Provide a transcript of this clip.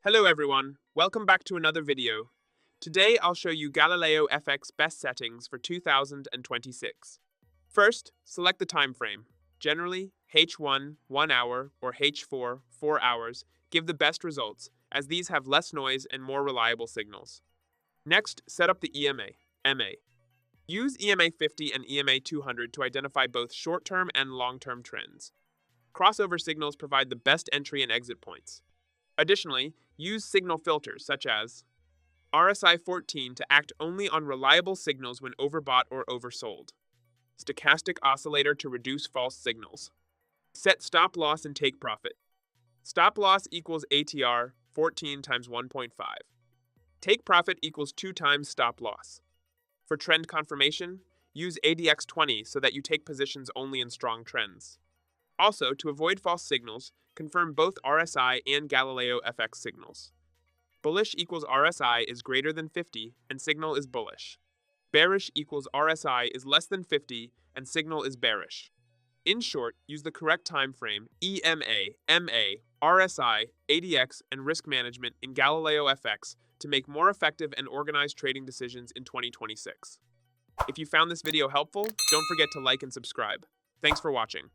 Hello everyone, welcome back to another video. Today I'll show you Galileo FX best settings for 2026. First, select the time frame. Generally, H1, 1 hour, or H4, 4 hours, give the best results, as these have less noise and more reliable signals. Next, set up the EMA. Use EMA 50 and EMA 200 to identify both short-term and long-term trends. Crossover signals provide the best entry and exit points. Additionally, use signal filters such as RSI 14 to act only on reliable signals when overbought or oversold. Stochastic oscillator to reduce false signals. Set stop loss and take profit. Stop loss equals ATR 14 times 1.5. Take profit equals 2 times stop loss. For trend confirmation, use ADX 20 so that you take positions only in strong trends. Also, to avoid false signals, confirm both RSI and Galileo FX signals. Bullish equals RSI is greater than 50 and signal is bullish. Bearish equals RSI is less than 50 and signal is bearish. In short, use the correct time frame EMA, MA, RSI, ADX, and risk management in Galileo FX to make more effective and organized trading decisions in 2026. If you found this video helpful, don't forget to like and subscribe. Thanks for watching.